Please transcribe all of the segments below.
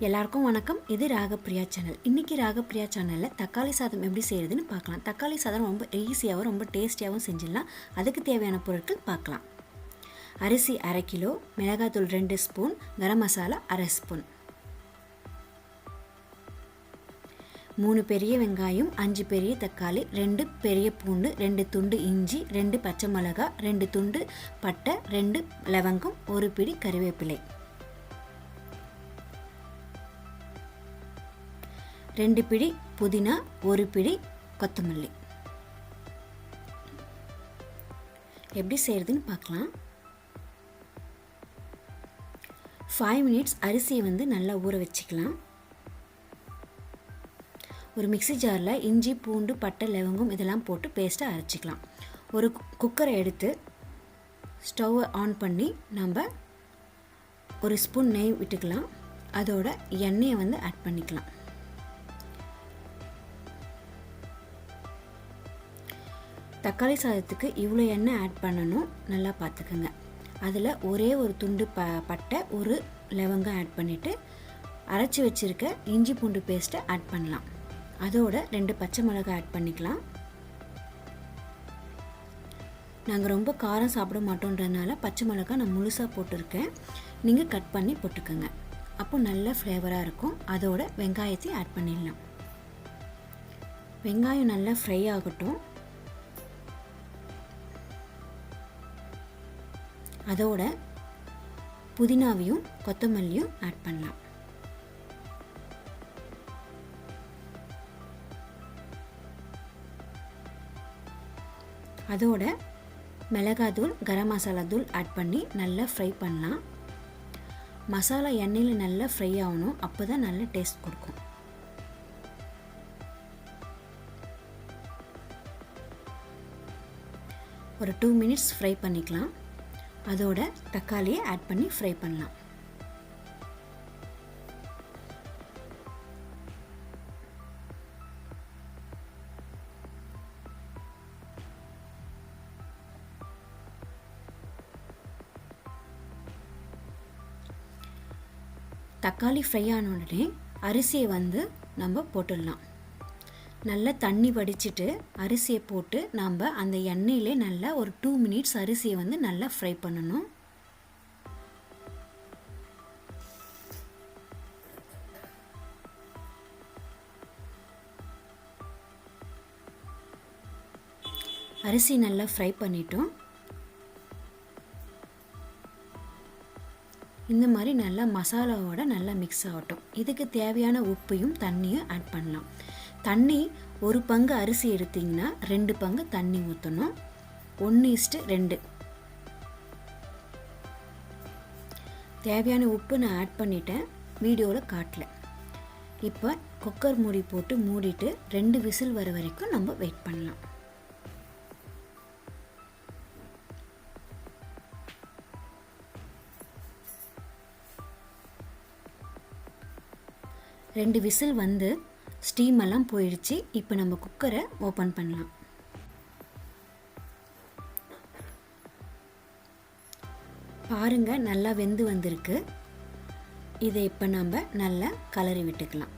எல்லாருக்கும் வணக்கம். இது ராகப்பிரியா சேனல். இன்றைக்கி ராகப்பிரியா சேனலில் தக்காளி சாதம் எப்படி செய்கிறதுன்னு பார்க்கலாம். தக்காளி சாதம் ரொம்ப ஈஸியாகவும் ரொம்ப டேஸ்டியாகவும் செஞ்சிடலாம். அதுக்கு தேவையான பொருட்கள் பார்க்கலாம். அரிசி 1/2 கிலோ, மிளகாத்தூள் 2 ஸ்பூன், கரம் மசாலா 1/2 ஸ்பூன், 3 பெரிய வெங்காயம், 5 பெரிய தக்காளி, 2 பெரிய பூண்டு, 2 துண்டு இஞ்சி, 2 பச்சை மிளகாய், 2 துண்டு பட்டை, 2 லவங்கம், 1 பிடி கறிவேப்பிலை, 2 பிடி புதினா, 1 பிடி கொத்தமல்லி. எப்படி செய்கிறதுன்னு பார்க்கலாம். 5 மினிட்ஸ் அரிசியை நல்லா ஊற வச்சுக்கலாம். ஒரு மிக்ஸி ஜாரில் இஞ்சி, பூண்டு, பட்டை, லவங்கம் இதெல்லாம் போட்டு பேஸ்ட்டாக அரைச்சிக்கலாம். ஒரு குக்கரை எடுத்து ஸ்டவ்வை ஆன் பண்ணி நம்ம ஒரு ஸ்பூன் நெய் விட்டுக்கலாம். அதோட எண்ணெயை ஆட் பண்ணிக்கலாம். தக்காளி சாதத்துக்கு இவ்வளோ எண்ணெய் ஆட் பண்ணணும், நல்லா பார்த்துக்குங்க. அதில் ஒரே ஒரு துண்டு பட்டை, ஒரு லவங்கம் ஆட் பண்ணிவிட்டு அரைச்சி வச்சுருக்க இஞ்சி பூண்டு பேஸ்ட்டை ஆட் பண்ணலாம். அதோட 2 பச்சை மிளகாய் ஆட் பண்ணிக்கலாம். நாங்கள் ரொம்ப காரம் சாப்பிட மாட்டோன்றதுனால பச்சை மிளகாய் நான் முழுசாக போட்டிருக்கேன். நீங்கள் கட் பண்ணி போட்டுக்கோங்க, அப்போ நல்ல ஃப்ளேவராக இருக்கும். அதோட வெங்காயத்தையும் ஆட் பண்ணிடலாம். வெங்காயம் நல்லா ஃப்ரை ஆகட்டும். அதோட புதினாவையும் கொத்தமல்லியும் ஆட் பண்ணலாம். அதோட மிளகாத்தூள், கரம் மசாலா தூள் ஆட் பண்ணி நல்லா ஃப்ரை பண்ணலாம். மசாலா எண்ணெயில் நல்லா ஃப்ரை ஆகணும், அப்போ தான் நல்ல டேஸ்ட் கொடுக்கும். ஒரு 2 மினிட்ஸ் ஃப்ரை பண்ணிக்கலாம். அதோட தக்காளியை ஆட் பண்ணி ஃப்ரை பண்ணலாம். தக்காளி ஃப்ரை ஆன உடனே அரிசியை நம்ம போட்டுடலாம். நல்லா தண்ணி வடிச்சிட்டு அரிசியை போட்டு நம்ம அந்த எண்ணெயிலே நல்லா ஒரு 2 மினிட்ஸ் அரிசியை நல்லா ஃப்ரை பண்ணணும். அரிசி நல்லா ஃப்ரை பண்ணிட்டோம். இந்த மாதிரி நல்லா மசாலாவோட நல்லா மிக்ஸ் ஆகட்டும். இதுக்கு தேவையான உப்பையும் தண்ணியும் ஆட் பண்ணலாம். தண்ணி 1 பங்கு அரிசி எடுத்திங்கன்னா 2 பங்கு தண்ணி ஊற்றணும். 1:2. தேவையான உப்பு நான் ஆட் பண்ணிட்டேன், வீடியோவில் காட்டல. இப்போ குக்கர் மூடி போட்டு மூடிட்டு 2 விசில் வர வரைக்கும் நம்ம வெயிட் பண்ணலாம். ரெண்டு விசில் ஸ்டீம் எல்லாம் போயிடுச்சு. இப்போ நம்ம குக்கரை ஓப்பன் பண்ணலாம். பாருங்க, நல்லா வெந்து வந்திருக்கு. இதை இப்போ நம்ம நல்லா கலரி விட்டுக்கலாம்.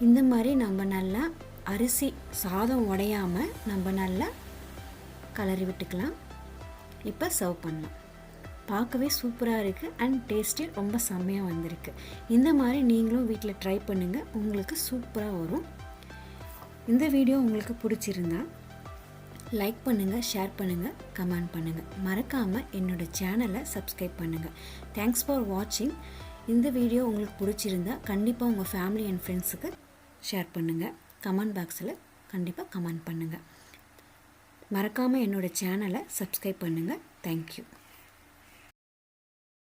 இந்த மாதிரி நம்ம நல்லா அரிசி சாதம் உடையாமல் நம்ம நல்லா கலரி விட்டுக்கலாம். இப்போ சர்வ் பண்ணலாம். பார்க்கவே சூப்பராக இருக்குது அண்ட் டேஸ்ட்டு ரொம்ப செம்மையாக வந்திருக்கு. இந்த மாதிரி நீங்களும் வீட்டில் ட்ரை பண்ணுங்கள், உங்களுக்கு சூப்பராக வரும். இந்த வீடியோ உங்களுக்கு பிடிச்சிருந்தா லைக் பண்ணுங்கள், ஷேர் பண்ணுங்கள், கமெண்ட் பண்ணுங்கள். மறக்காமல் என்னோடய சேனலை சப்ஸ்கிரைப் பண்ணுங்கள். தேங்க்ஸ் ஃபார் வாட்சிங். இந்த வீடியோ உங்களுக்கு பிடிச்சிருந்தா கண்டிப்பாக உங்கள் ஃபேமிலி அண்ட் ஃப்ரெண்ட்ஸுக்கு ஷேர் பண்ணுங்கள். கமெண்ட் பாக்ஸில் கண்டிப்பாக கமெண்ட் பண்ணுங்கள். மறக்காமல் என்னோடய சேனலை சப்ஸ்கிரைப் பண்ணுங்கள். தேங்க்யூ.